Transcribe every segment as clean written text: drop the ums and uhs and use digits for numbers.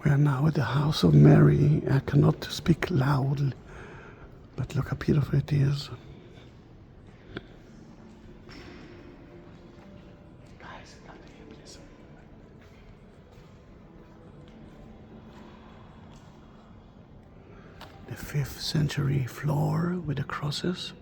We are now at the house of Mary. I cannot speak loudly, but look how beautiful it is. The 5th century floor with the crosses.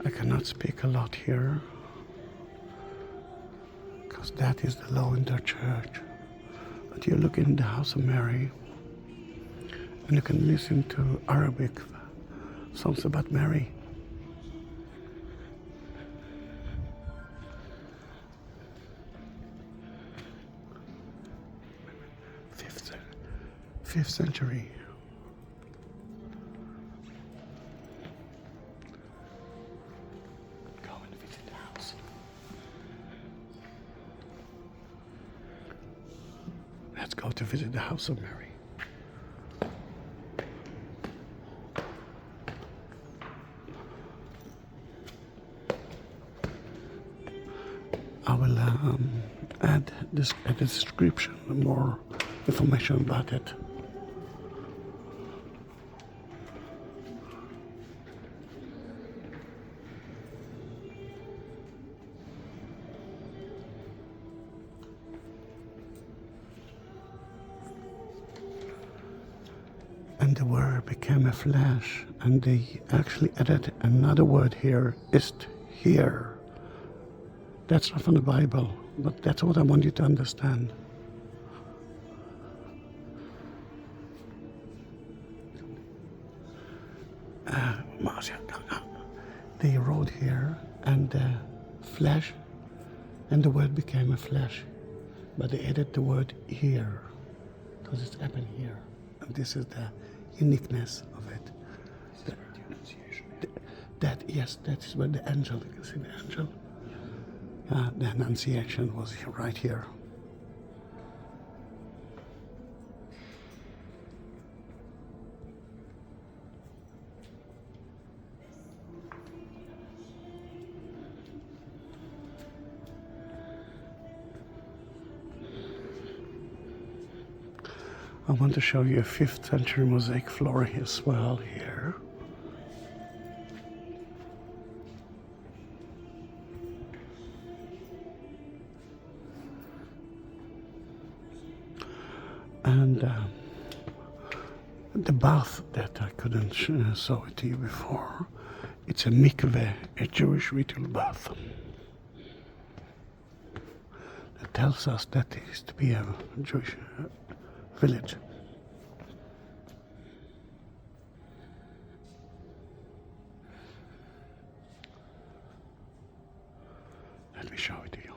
I cannot speak a lot here, because that is the law in their church. But you look in the house of Mary, and you can listen to Arabic songs about Mary. Fifth century. Let's go to visit the house of Mary. I will add a description, more information about it. And the word became a flesh, and they actually added another word here, ist here. That's not from the Bible, but that's what I want you to understand. They wrote here, and flesh, and the word became a flesh, but they added the word here, because it's happened here. And this is the uniqueness of it. That is where the angel, you can see the angel. The Annunciation was right here. I want to show you a 5th century mosaic floor as well here. And the bath that I couldn't show it to you before, it's a mikveh, a Jewish ritual bath. It tells us that it is to be a Jewish village. Let me show it to you.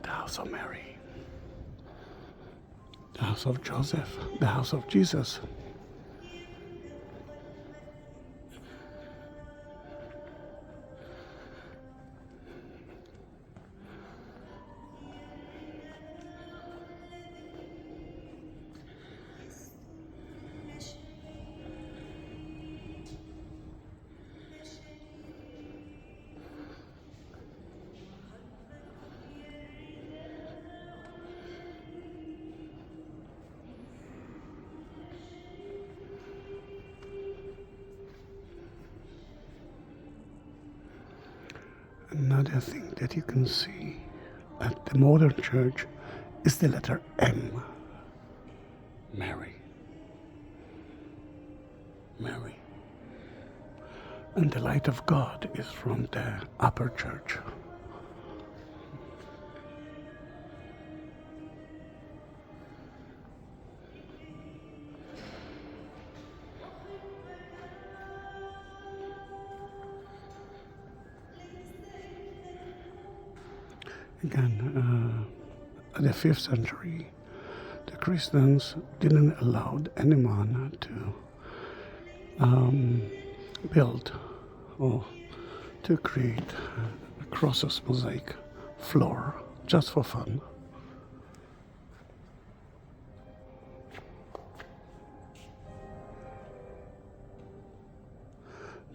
The house of Mary, the house of Joseph, the house of Jesus. Another thing that you can see at the modern church is the letter M. Mary. Mary. And the light of God is from the upper church. Again, in the 5th century, the Christians didn't allow anyone to build or to create a crosses mosaic floor just for fun.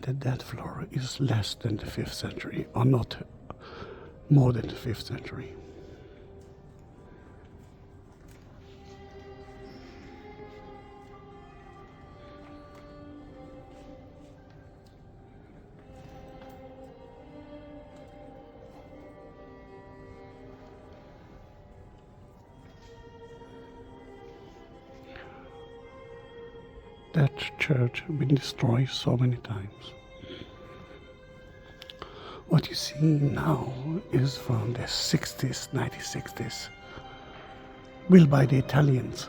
That floor is less than the 5th century, or not more than the 5th century. That church has been destroyed so many times. What you see now is from the 60s, 1960s, built by the Italians.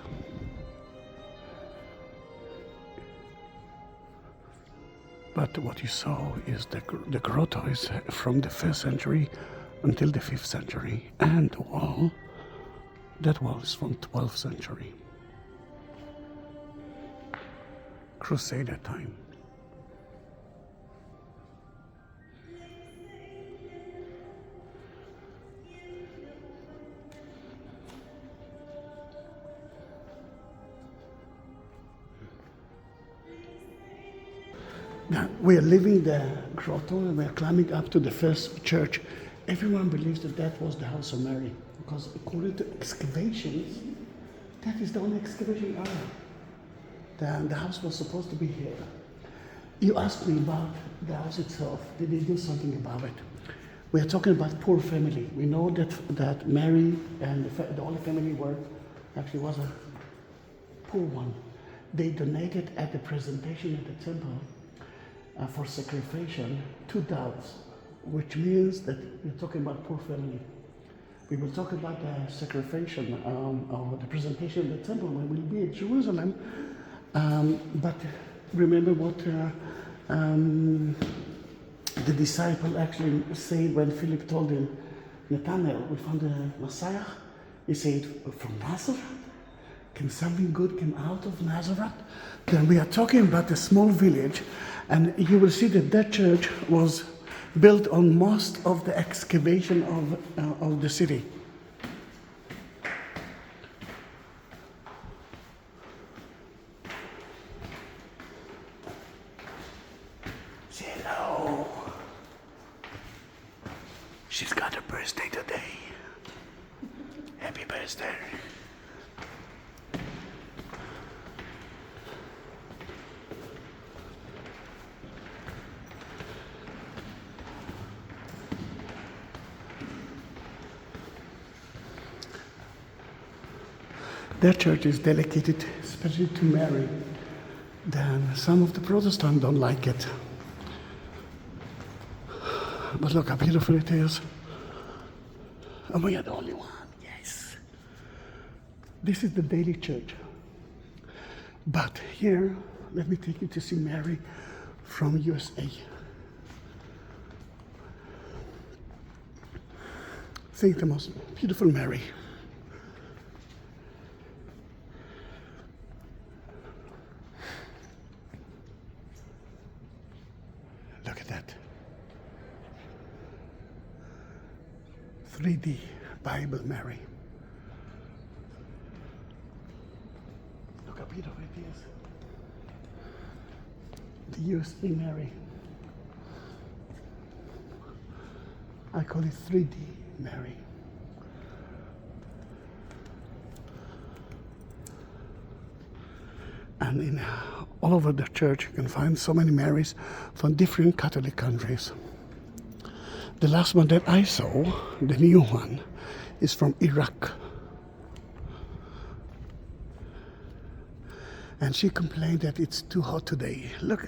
But what you saw is the grotto is from the 1st century until the 5th century, and the wall, that wall is from 12th century. Crusader time. Now, we are leaving the grotto and we are climbing up to the first church. Everyone believes that that was the house of Mary, because according to excavations, that is the only excavation area. The house was supposed to be here. You asked me about the house itself. Did they do something about it? We are talking about poor family. We know that Mary and the Holy Family actually was a poor one. They donated at the presentation at the temple for sacrifice 2 doves, which means that we're talking about poor family. We will talk about the sacrifice or the presentation at the temple when we'll be at Jerusalem. But remember what the disciple actually said when Philip told him, Nathanael, we found the Messiah. He said, from Nazareth? Can something good come out of Nazareth? Then we are talking about a small village, and you will see that church was built on most of the excavation of the city. Hello. She's got a birthday today. Happy birthday. Their church is dedicated especially to Mary. Then some of the Protestants don't like it. But look how beautiful it is. And we are the only one, yes. This is the daily church. But here, let me take you to see Mary from USA. Think the most beautiful Mary. Look at that. 3D Bible Mary. Look how beautiful it is. The USA Mary. I call it 3D Mary. And in all over the church you can find so many Marys from different Catholic countries. The last one that I saw, the new one, is from Iraq. And she complained that it's too hot today. Look,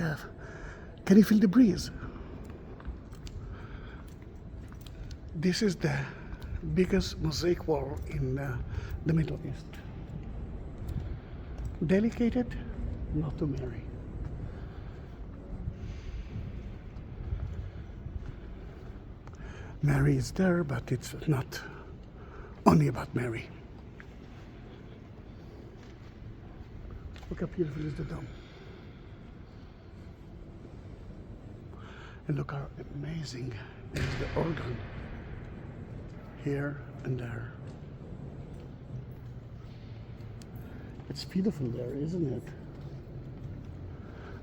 can you feel the breeze? This is the biggest mosaic wall in the Middle East. Dedicated not to Mary. Mary is there, but it's not only about Mary. Look how beautiful is the dome. And look how amazing is the organ. Here and there. It's beautiful there, isn't it?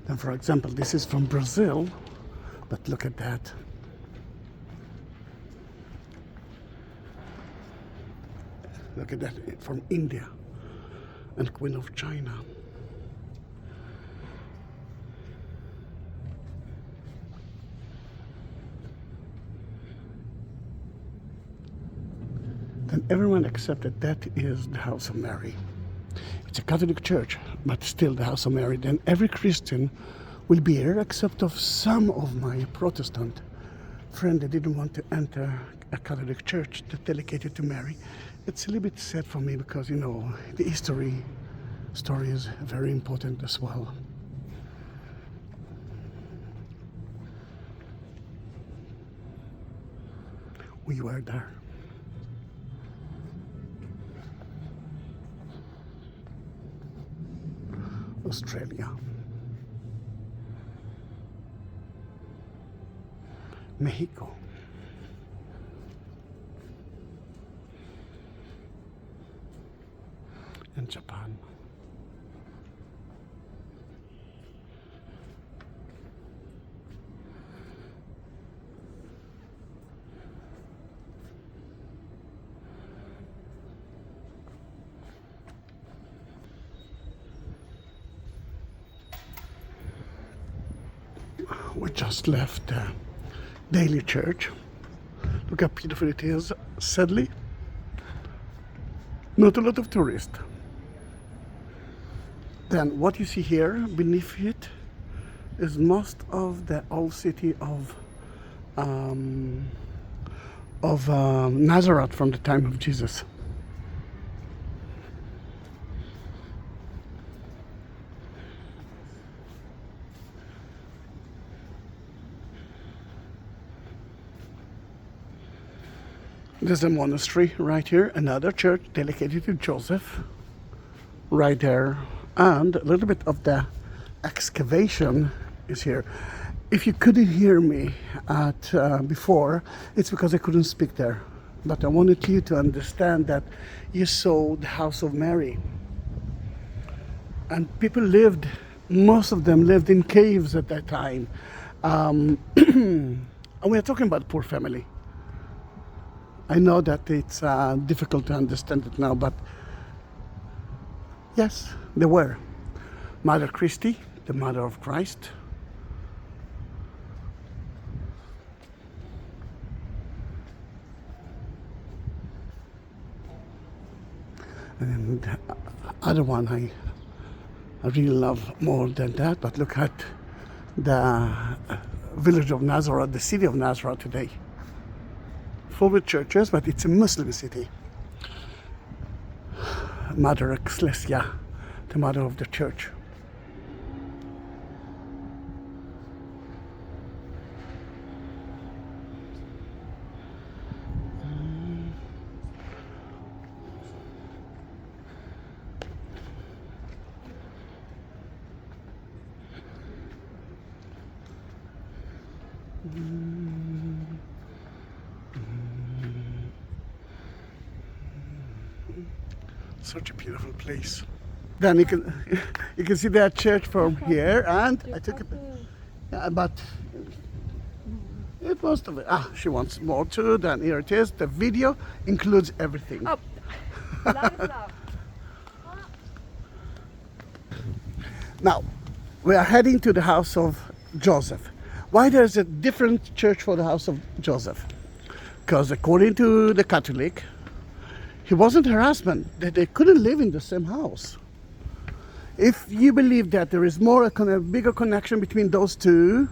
Then, for example, this is from Brazil, but look at that. Look at that, from India and Queen of China. Then everyone accepted that is the House of Mary. It's a Catholic church, but still the House of Mary. Then every Christian will be here, except of some of my Protestant friends that didn't want to enter a Catholic church that dedicated to Mary. It's a little bit sad for me because, you know, the history story is very important as well. We were there. Australia, Mexico, and Japan. We just left Daily Church. Look how beautiful it is. Sadly, not a lot of tourists. Then what you see here beneath it is most of the old city of Nazareth from the time of Jesus. There's a monastery right here, another church dedicated to Joseph, right there, and a little bit of the excavation is here. If you couldn't hear me before, it's because I couldn't speak there. But I wanted you to understand that you saw the House of Mary. And people lived, most of them lived in caves at that time. And we are talking about poor family. I know that it's difficult to understand it now, but yes, they were. Mother Christi, the mother of Christ. And the other one I really love more than that, but look at the village of Nazareth, the city of Nazareth today. Full with churches, but it's a Muslim city. Mother Ecclesia, the mother of the church. Such a beautiful place. Then you can see that church from here, and I took it, but it was she wants more too. Then here it is. The video includes everything. Oh, langsam. Now we are heading to the house of Joseph. Why there's a different church for the house of Joseph? Because according to the Catholic, he wasn't her husband, that they couldn't live in the same house. If you believe that there is more a bigger connection between those two,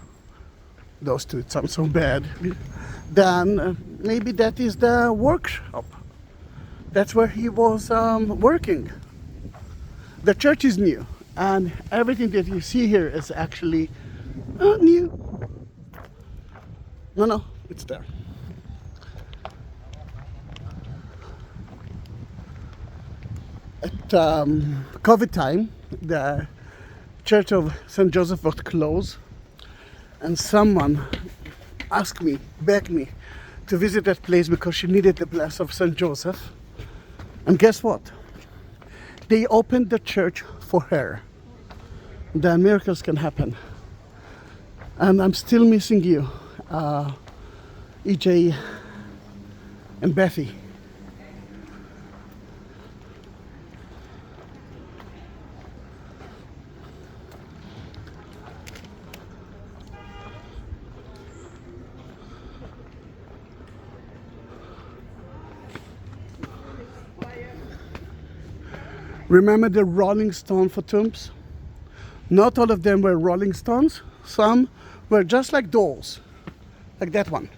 it sounds so bad, then maybe that is the workshop. That's where he was working. The church is new, and everything that you see here is actually new. No, it's there. At COVID time, the Church of St. Joseph was closed, and someone asked me, begged me to visit that place because she needed the bless of St. Joseph. And guess what? They opened the church for her. Then miracles can happen. And I'm still missing you, EJ and Bethy. Remember the Rolling Stone for tombs? Not all of them were Rolling Stones. Some were just like dolls, like that one.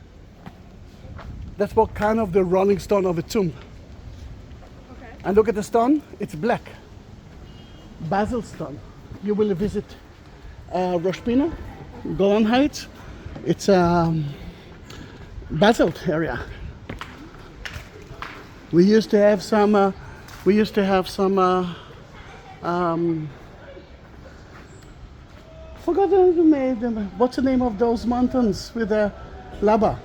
That's what kind of the Rolling Stone of a tomb. Okay. And look at the stone, it's black. Basil stone. You will visit Rosh Pina, Golan Heights. It's a basalt area. We used to have some. Forgot the name. What's the name of those mountains with the lava?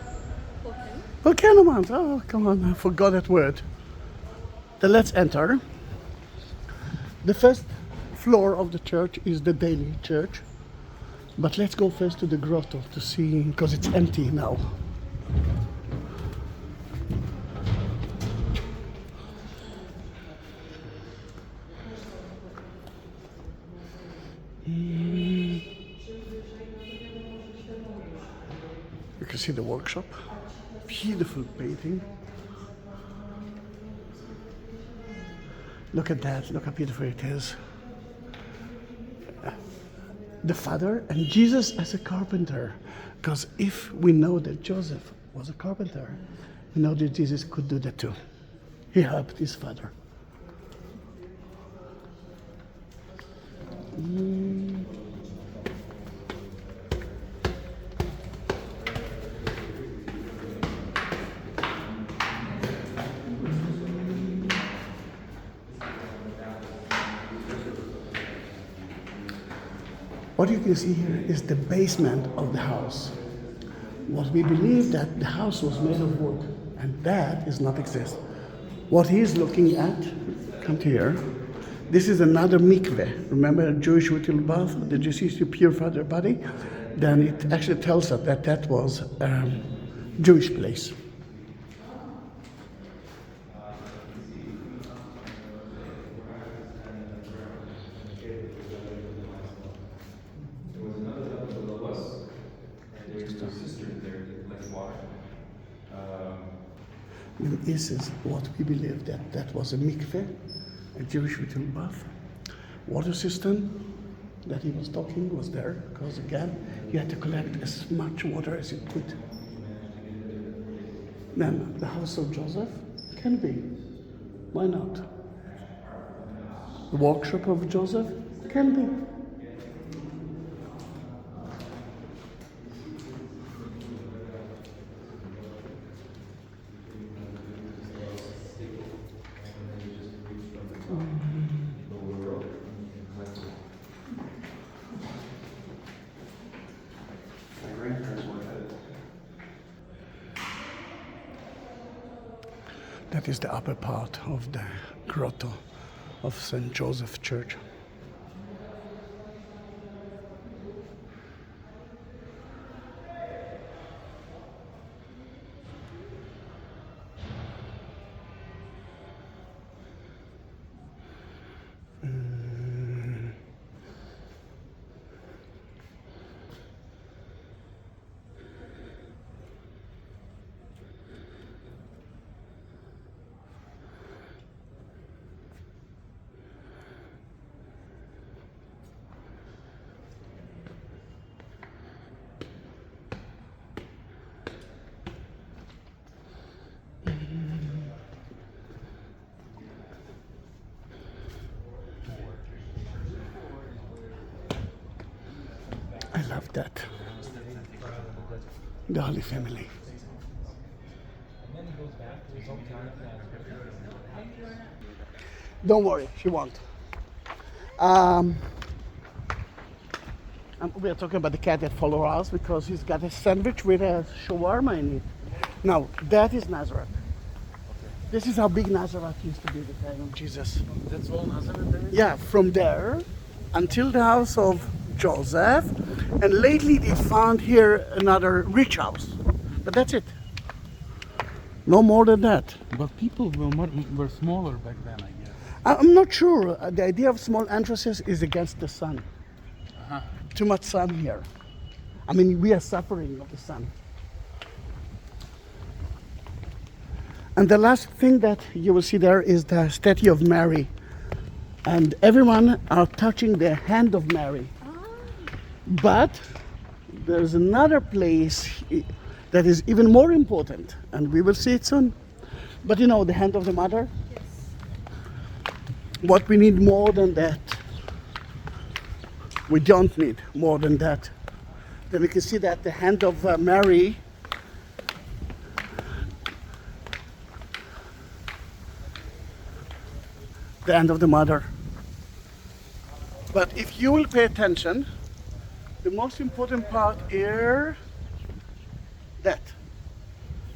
Volcano mountains. Oh, come on! I forgot that word. Then let's enter. The first floor of the church is the daily church, but let's go first to the grotto to see, because it's empty now. You can see the workshop. Beautiful painting. Look at that, look how beautiful it is. The Father and Jesus as a carpenter. Because if we know that Joseph was a carpenter, we know that Jesus could do that too. He helped his Father. What you can see here is the basement of the house. What we believe that the house was made of wood, and that is not exist. What he is looking at, come here, this is another mikveh. Remember a Jewish ritual bath that just used to purify their body? Then it actually tells us that that was a Jewish place. And this is what we believe, that that was a mikveh, a Jewish ritual bath. Water system that he was talking was there, because again, you had to collect as much water as you could. Then the house of Joseph can be. Why not? The workshop of Joseph can be. That is the upper part of the grotto of St. Joseph Church. love that. The Holy Family. Don't worry, she won't. We are talking about the cat that follows us because he's got a sandwich with a shawarma in it. Now, that is Nazareth. This is how big Nazareth used to be at the time of Jesus. That's all Nazareth there? Yeah, from there until the house of Joseph. And lately they found here another rich house. But that's it. No more than that. But people were smaller back then, I guess. I'm not sure. The idea of small entrances is against the sun. Too much sun here. I mean, we are suffering of the sun. And the last thing that you will see there is the statue of Mary. And everyone are touching the hand of Mary. But there's another place that is even more important, and we will see it soon. But you know, the hand of the mother? Yes. What we need more than that? We don't need more than that. Then we can see that the hand of Mary the hand of the mother. But if you will pay attention, the most important part is that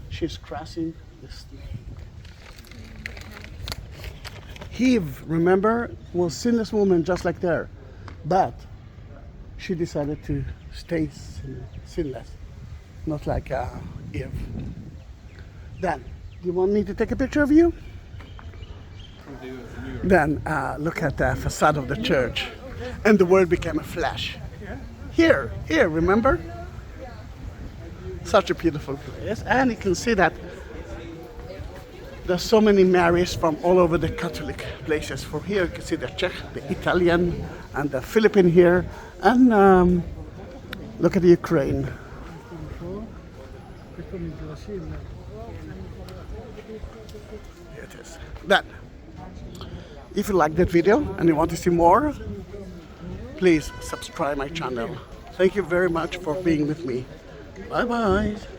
she's crossing the snake. Eve, remember, was sinless woman just like there, but she decided to stay sinless, not like Eve. Then, do you want me to take a picture of you? Then look at the facade of the church, and the word became a flesh. Here, remember? Such a beautiful place, and you can see that there's so many Marys from all over the Catholic places. From here you can see the Czech, the Italian, and the Philippine here, and look at the Ukraine. Here it is. Then, if you like that video and you want to see more, please subscribe my channel. Thank you very much for being with me. Bye bye.